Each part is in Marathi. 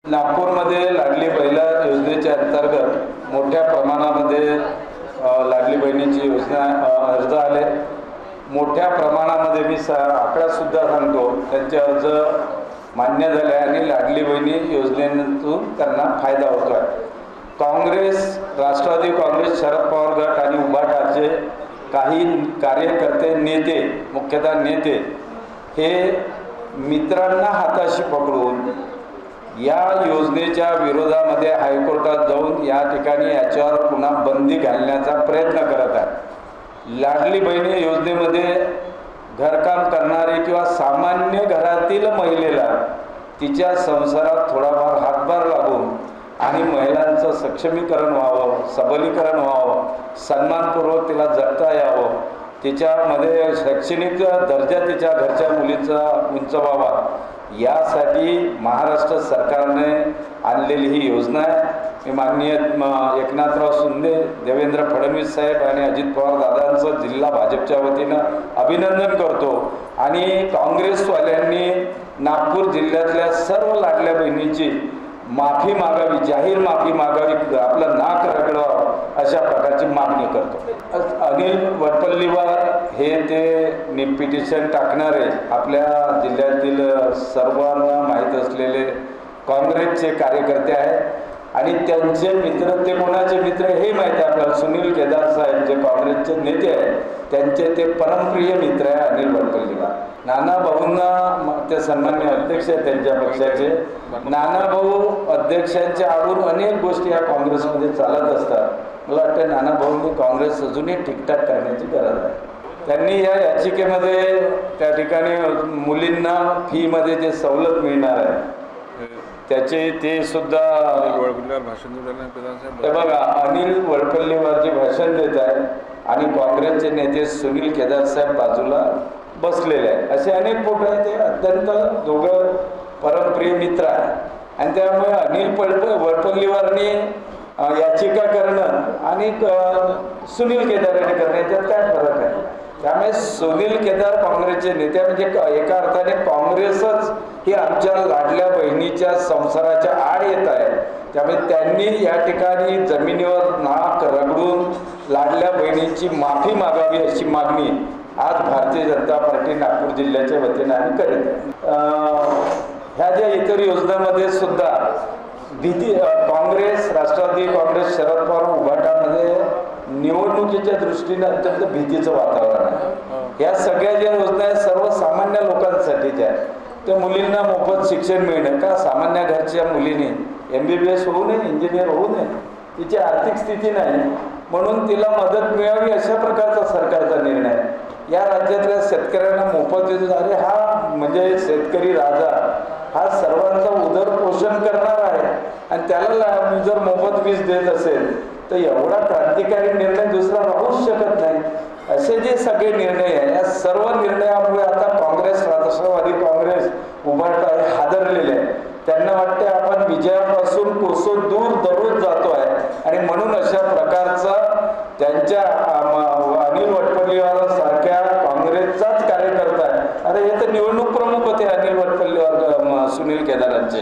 नागपूरमध्ये लाडली बहीण योजनेच्या अंतर्गत मोठ्या प्रमाणामध्ये लाडली बहिणीची योजना अर्ज आले। मोठ्या प्रमाणामध्ये मी आकडा सुद्धा सांगतो, त्यांचे अर्ज मान्य झाले आणि लाडली बहिणी योजनेतून त्यांना फायदा होतो आहे। काँग्रेस, राष्ट्रवादी काँग्रेस, शरद पवार गट आणि उभाटाचे काही कार्यकर्ते, नेते, मुख्यतः नेते हे मित्रांना हाताशी पकडून या योजनेच्या विरोधामध्ये हायकोर्टात जाऊन या ठिकाणी याच्यावर पुन्हा बंदी घालण्याचा प्रयत्न करत आहेत। लाडली बहिणी योजनेमध्ये घरकाम करणारे किंवा सामान्य घरातील महिलेला तिच्या संसारात थोडाफार हातभार लागून आणि महिलांचं सक्षमीकरण व्हावं, सबलीकरण व्हावं, सन्मानपूर्वक तिला जगता यावं, तिच्यामध्ये शैक्षणिक दर्जा तिच्या घरच्या मुलीचा उंचावावा, यासाठी महाराष्ट्र सरकारने आणलेली ही योजना आहे। मी माननीय एकनाथराव शिंदे, देवेंद्र फडणवीस साहेब आणि अजित पवार दादांचं जिल्हा भाजपच्या वतीनं अभिनंदन करतो आणि काँग्रेसवाल्यांनी नागपूर जिल्ह्यातल्या सर्व लाडल्या बहिणींची माफी मागावी, जाहीर माफी मागावी, आपलं नाक रगडावं अशा प्रकारची मागणी करतो। अनिल वटपल्लीवार हे ते पिटिशन टाकणारे आपल्या जिल्ह्यातील सर्वांना माहीत असलेले काँग्रेसचे कार्यकर्ते आहेत आणि त्यांचे मित्र, ते कोणाचे मित्र हे माहीत आहे आपल्याला। सुनील केदार साहेब जे काँग्रेसचे नेते आहेत त्यांचे ते परमप्रिय मित्र आहे अनिल वटपल्लीवार। नाना भाऊंना ते सन्मान्य अध्यक्ष आहेत त्यांच्या पक्षाचे। नाना भाऊ अध्यक्षांच्या आडून अनेक गोष्टी या काँग्रेसमध्ये चालत असतात। मला वाटतं नाना भाऊंनी काँग्रेस अजूनही ठीकठाक करण्याची गरज आहे। त्यांनी या याचिकेमध्ये त्या ठिकाणी मुलींना फीमध्ये जे सवलत मिळणार आहे त्याचे ते सुद्धा भाषण हे बघा, अनिल वटपल्लीवार जे भाषण देत आहे आणि काँग्रेसचे नेते सुनील केदार साहेब बाजूला बसलेले आहेत। असे अनेक फोटो आहेत, ते अत्यंत दोघं परमप्रिय मित्र आहेत आणि त्यामुळे अनिल वटपल्लीवारनी याचिका करणं आणि सुनील केदार यांनी करणं याच्यात काय फरक आहे? त्यामुळे सुनील केदार काँग्रेसचे नेते म्हणजे एका अर्थाने काँग्रेसच ही आमच्या लाडल्या बहिणीच्या संसाराच्या आड येत आहे। त्यामुळे त्यांनी या ठिकाणी जमिनीवर नाक रगडून लाडल्या बहिणींची माफी मागावी अशी मागणी आज भारतीय जनता पार्टी नागपूर जिल्ह्याच्या वतीने आम्ही करीत आहे। ह्या ज्या इतर योजनांमध्ये सुद्धा भीती, काँग्रेस, राष्ट्रवादी काँग्रेस, शरद पवार उभाटामध्ये निवडणुकीच्या दृष्टीने अत्यंत भीतीचं वातावरण आहे। या सगळ्या ज्या योजना आहेत सर्वसामान्य लोकांसाठीच्या आहेत। त्या मुलींना मोफत शिक्षण मिळणं, का सामान्य घरच्या मुलीने MBBS होऊ नये, इंजिनियर होऊ नये, तिची आर्थिक स्थिती नाही म्हणून तिला मदत मिळावी अशा प्रकारचा सरकारचा निर्णय आहे। या राज्यातल्या शेतकऱ्यांना मोफत अरे हा म्हणजे शेतकरी राजा हा सर्वांचा उदरपोषण करणार आहे आणि त्याला जर मोफत वीज देत असेल तर एवढा क्रांतिकारी निर्णय दुसरा राहूच शकत नाही। असे जे सगळे निर्णय आहे या सर्व निर्णयामुळे आता काँग्रेस, राष्ट्रवादी काँग्रेस, उभाटा हे हादरलेले आहे। त्यांना वाटते आपण विजयापासून कोसो दूर दररोज जातो आहे आणि म्हणून अशा प्रकारचा त्यांच्या अनिल वटपल्लीवार सारख्या काँग्रेसचाच कार्यकर्ता आहे। अरे हे तर निवडणूक प्रमुख होते अनिल वटपल्लीवार, सुनील केदारांचे,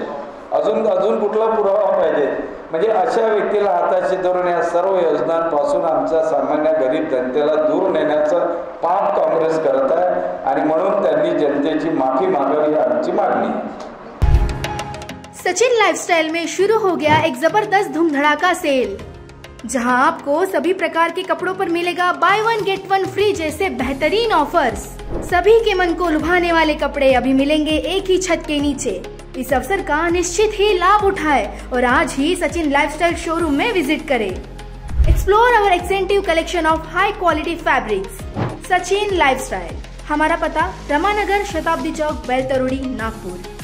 अजून कुठला पुरावा पाहिजे? म्हणजे अशा व्यक्तीला हाताशी धरून या सर्व योजनांपासून आमच्या सामान्य गरीब जनतेला दूर नेण्याचं पाप काँग्रेस करत आहे आणि म्हणून त्यांनी जनतेची माफी मागावी ही आमची मागणी। सचिन लाइफस्टाइल में शुरू हो गया एक जबरदस्त धूम धड़ाका सेल, जहां आपको सभी प्रकार के कपड़ों पर मिलेगा by one get one free जैसे बेहतरीन ऑफर्स। सभी के मन को लुभाने वाले कपड़े अभी मिलेंगे एक ही छत के नीचे। इस अवसर का निश्चित ही लाभ उठाएं और आज ही सचिन लाइफस्टाइल शोरूम में विजिट करें। Explore our extensive collection of high quality fabrics. Sachin lifestyle, हमारा पता रमानगर, शताब्दी चौक, बैलतरोड़ी, नागपुर।